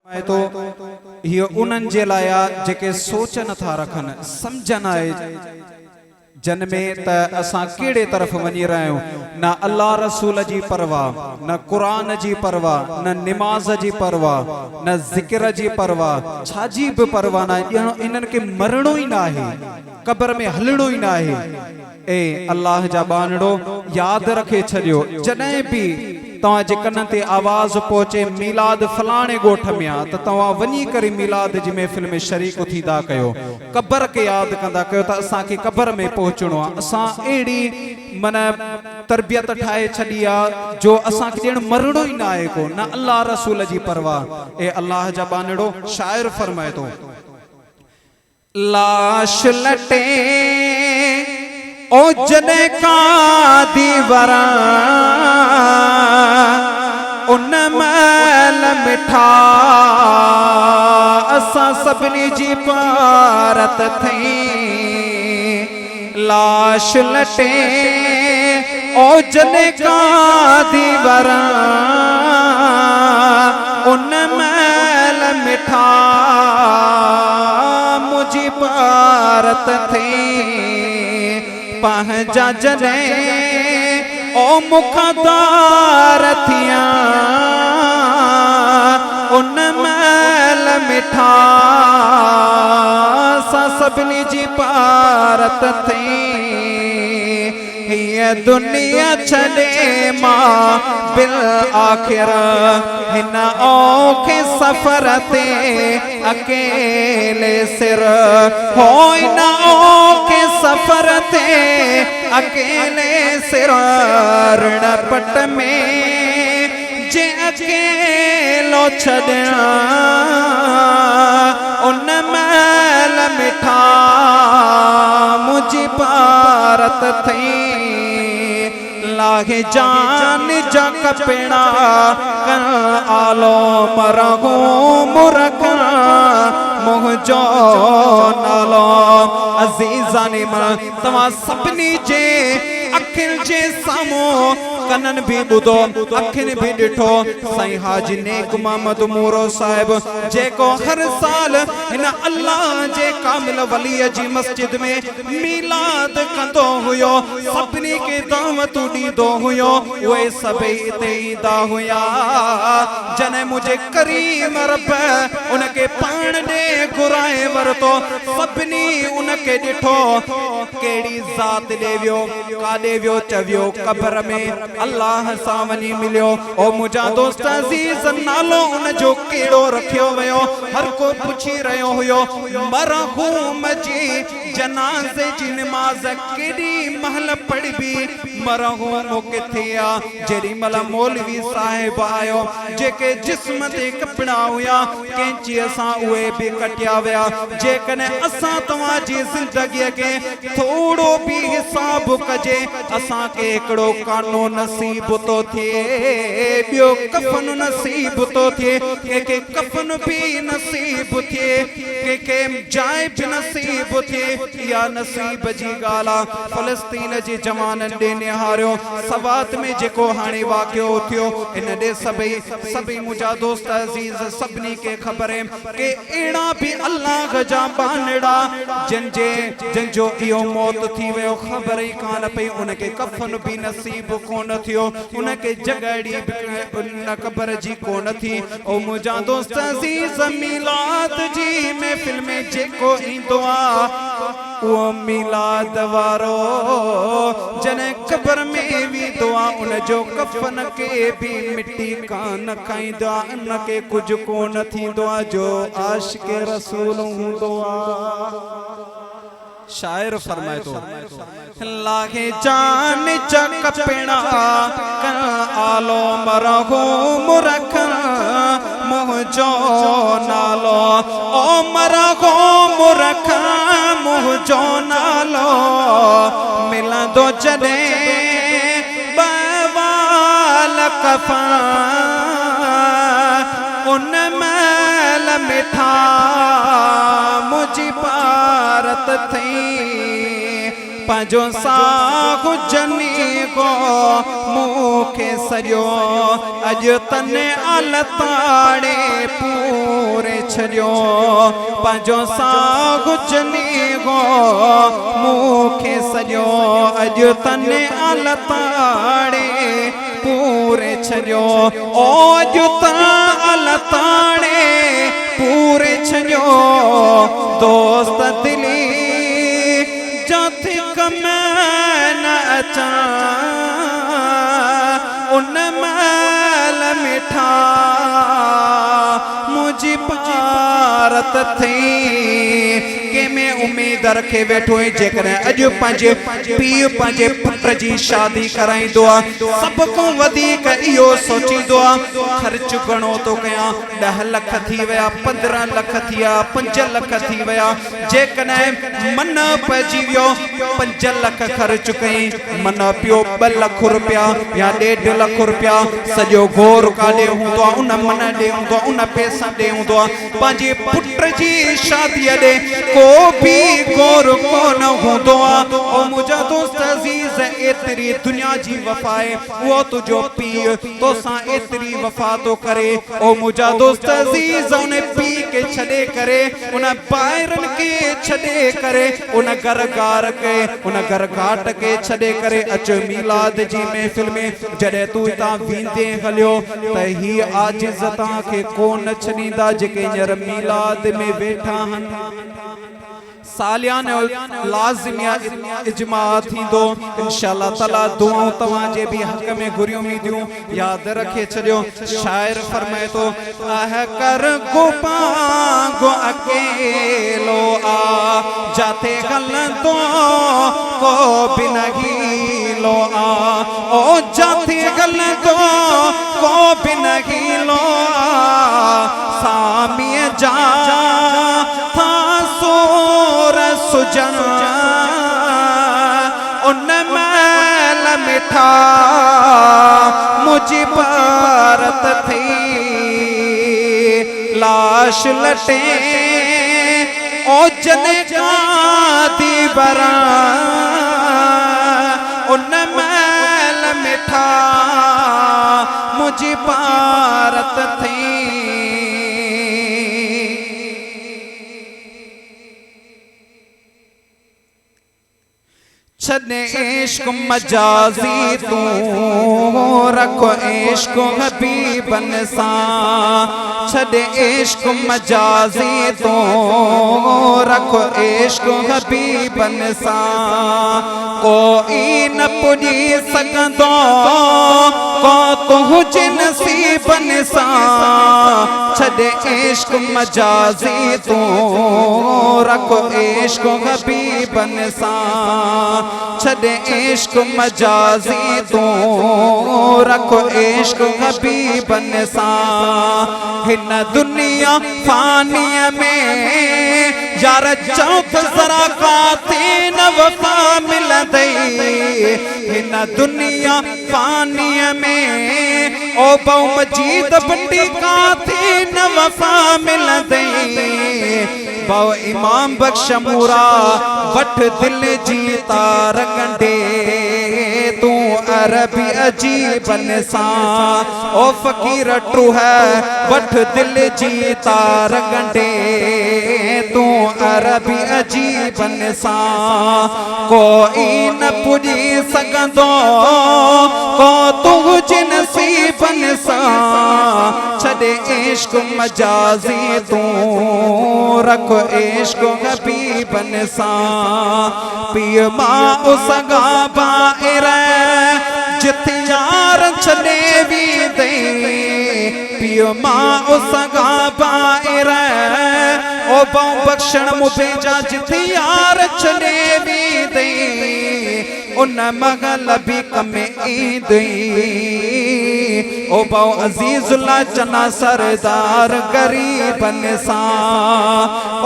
तो ये उन्हनि जे लाइ आहे जेके सोच नथा रखनि समझन आहे जन में त असां कहिड़े तरफ़ वञी रहिया आहियूं। न अल्लाह रसूल जी परवाह, न क़ुरान जी परवाह, न निमाज़ जी परवाह, न ज़िक्र जी परवाह, छाजी बि परवाह न आहे। इन्हनि खे मरणो ई न आहे, क़ब्र में हलणो ई न आहे। ए अल्लाह जा बानड़ो याद रखे छॾियो, जॾहिं बि तव्हां जे कन ते आवाज़ पहुचे मीलाद फलाणे ॻोठ में आहे त तव्हां वञी करे मीलाद जी महफ़िल में शरीक थींदा कयो, क़ब्र खे यादि कंदा कयो त असांखे क़ब्र में पहुचणो आहे। असां अहिड़ी माना तरबियत ठाहे छॾी आहे जो असांखे ॼण मरणो ई न आहे को, न अल्लाह रसूल जी परवाह। ए अल्लाह जा बानड़ो शाइर फरमाए थो, लाश लटे ओ जने का दीवारा उन मैल मिठा असां सभिनी जी पारत थी। लाश लटे ओ जने का दीवारा उन मैल मिठा मुझी पारत थी। पहजा जने ओ मुखदार थिया उन मैल मिठा सा सभिनी जी पारत थी। ये दुनिया छड़े मां बिल आखिर हिन औखे सफर ते अकेले सिर हो, न औखे सफर ते अकेले सिर ऋण पट में जे अकेलो छड़ना उन मैल मिठा मुझी पारत थी। लागे जान जा कपिड़ा कर आलो मरगो मुरख मुझो नालो अज़ीज़ानी मन तव्हां सभिनी जे अखिल जे सामो कनन भी बुधो अखिन भी डिठो साईं हाजी नेक मोहम्मद मूरो साहिब जेको हर साल हिन अल्लाह जे कामिल वली जी मस्जिद में मीलाद कंदो हुयो, सभिनी के दावतूं ॾींदो हुयो, उहे सभई हिते ईंदा हुया। जने मुझे करीम रब उनके पाण ॾे घुराए वरतो, सभिनी उनके ॾिठो केड़ी ज़ात ॾे वियो, काॾे वियो, चवियो क़ब्र में अल्लाह सां वञी मिलियो। ओ मुंहिंजा दोस्त अज़ीज़ नालो उन जो कहिड़ो रखियो वियो, हर को पुछी रहियो हुयो मरहूम जी जनाज़े जी नमाज़ केॾी महल पढ़बी, मरहूम किथे आ। जेॾी महिल मौलवी साहिब आयो जेके जिस्म ते कपिड़ा हुया कैंचीअ सां उहे बि कटिया विया। जेकॾहिं असां तव्हां जी ज़िंदगीअ खे थोड़ो भी हिसाब कजे, असांखे हिकिड़ो कानो नसीब तो थिए, ॿियो कफन नसीब तो थिए, कंहिंखे कफन भी नसीब थिए, कंहिंखे जाइ भी नसीब थिए। इहा नसीब जी ॻाल्हि आहे। फ़लस्तीन जे जवाननि ॾे निहारियो, सवात में जेको हाणे वाक़ियो थियो इन ॾे सभई मुंहिंजा दोस्त अज़ीज़ सभिनी खे ख़बर आहे कि अहिड़ा भी अल्लाह जा बानड़ा जिनजो इहो मौत थी वियो ख़बर ई कान पई, उनखे कफन भी नसीब कोन थियो, उनखे जगड़ी उन क़ब्र जी कोन थी। ओ मुंहिंजा दोस्त अज़ीज़ मीलाद जी महफ़िल में जेको ईंदो आहे उहो मीलाद वारो जने क़ब्र में वेंदो आहे उनजो कफन के भी मिट्टी कान खाईंदो आहे, उनखे कुझु कोन थींदो आहे जो आशिक़ रसूल हूंदो आहे। शायर फरमाए तो लागे जान जा कपिड़ा कर आलो मरहूम रख मुझो नालो, ओ मरहूम रख मुझो नालो मिलंदो जॾे बवाल कफा उन मैल मिठा मुझी पारत थी। पंहिंजो साहु जनी को मुखे सरियो अॼु तने अलताड़े पू छड़ियो पंजो साग चनी गो मुखे सजो अज तने अलताड़े पूरे छड़ियो ओ अज अलताड़े पूरे छड़ियो दोस्त दिली जाथे कमै न अचा उन मैल मिठा मुझी भारत थी के मैं उम्मीद रखे वेठो है जेकरे अज पंजे पीउ पंजे पुत्र जी शादी कराइंदो आ सब को वधीक इहो सोचींदो आ खर्च घणो तो कया 10 लाख थी वया 15 लाख थिया 5 लाख थी वया जेकने मन पजी वियो 5 लाख खर्च कई मन पियो 2 लाख रुपया या 1.5 लाख रुपया सजो गोर काडे हुंदो उन मन दे हुंदो उन पैसा दे हुंदो पंजे पुत्र जी शादी दे को भी गोर को न हुंदो ओ मुजा दोस्त अजीज एतरी दुनिया जी वफाए वो तुझो पी तो सा एतरी वफा तो करे ओ मुजा दोस्त अजीज उन पी के छड़े करे उन बायरन के छड़े करे उन घर गार के उन घर घाट के छड़े करे अच मिलाद जी महफिल में जड़े तू ता वींदे हलियो त ही आजिज़ ता के कोन छनीदा जेके यर मिलाद में बैठा हन सालियान लाजिमिया इजमा थी दो इंशाअल्लाह ताला दुआओं तवाजे भी हक में गुरी उम्मीदियों याद रखे छड़ियो शायर फरमाए तो आह कर गोपांगो अकेलो आ जाते गलतो को बिनहीलो आ ओ जाते गलतो को बिनहीलो आ सामी जा था सुजन उन मैल मिठा मुझी भारत थी लाश लटे ओ जने का दीवारा उन मैल मिठा मुझी भारत थी छड़े इश्क मजाजी तू रखो इश्क हबीबन सा छड़े इश्क मजाजी तू रखो इश्क हबीबन सा कोई न पुजी सकंदो को तुझे नसीबन सा छड़े इश्क मजाजी तू रखो इश्क हबीबन सा छड़े इश्क मजाजी तू रखो इश्क हबीबन सा हिन दुनिया फानिया में यार चौथ जरा काती न वफा मिल दई हिन दुनिया फानिया में ओ बहु मजीद बंडी काती न वफा मिल दई बहु इमाम बख्श मूरा वठ दिल जीता रंगंडे तू अरबी अजीबन सा ओ फकीर टू है वठ दिल जीता रंगंडे तू अरबी अजीबन सा कोई न पुजी सकंदो को तुझे नसीबन सा छड़े इश्क मजाजी तू रखो इश्क हबीबन सा पिय मां उसगा बाएर जिथे यार छड़े भी दे पिय मां उसगा बाएर ओ बहु बख्शण मुबेजा जिथे यार छड़े भी दे उन मगल भी कमे ईंदई ओ बहु अजीजुल्ला चना सरदार गरीबन सा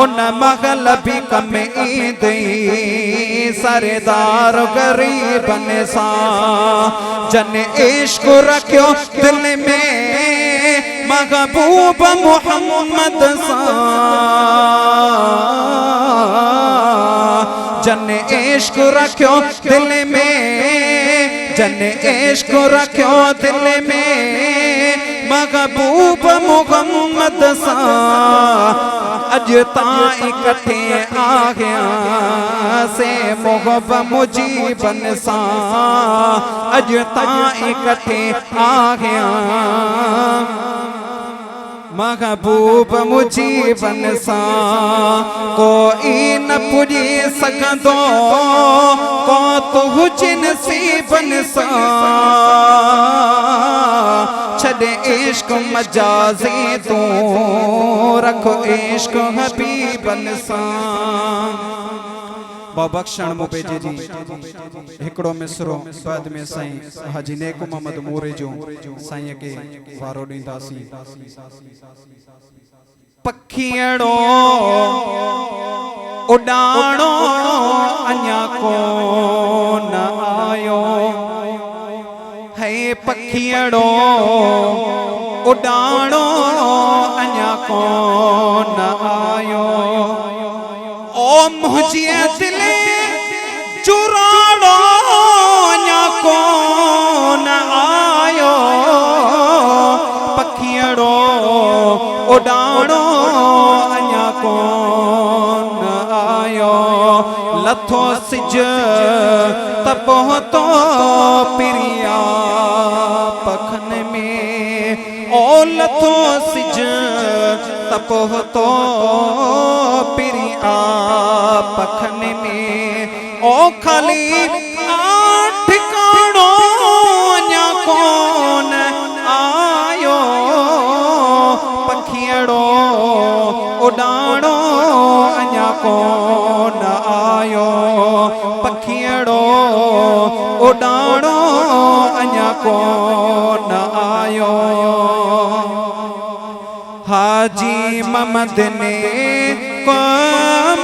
उन मगल भी कमे ईंदई सरदार गरीबन सा जन इश्क रखियो दिल में महबूब मोहम्मद सा जन इश्क रखियो दिल में जन इश्क रखियो दिल में महबूब मुहम्मद सा अज ताई कथे आ गया से मोहब्बत मुजीबन सा अज ताई कथे आ गया महबूब मुजीबन सा कोई न पुजी सकंदो को तू जिनसीबन सा छड़े इश्क मजाजी तू रखो इश्क हबीबन सा बबख्शण मुबेजे जी हिकड़ो मिसरो बाद में साईं हाजी नेक मोहम्मद मोरे जो साईं के वारो ॾींदासी पखियड़ो उडाणो अञा को न आयो है पखियड़ो उडाणो अञा को न आयो ओ मुझे दिले चुराड़ो अञा को न आयो पखियड़ो उडाणो अञा को न आयो लथो सिज तपो तो पिरिया पखन में ओ लथो सिज तपो तो पिरिया पखन में ओ खाली ठिकाणो अञा कोन आयो पखियड़ो उडाणो अञा कोन आयो पखियड़ो उडाणो अञा कोन आयो हाजी ममद ने को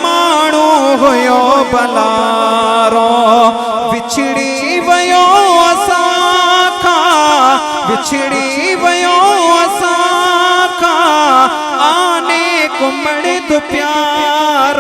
माण्हू हुयो बलारो विछड़ी वयो असां खां विछड़ी वयो असां खां आने कुमड़ दो प्यार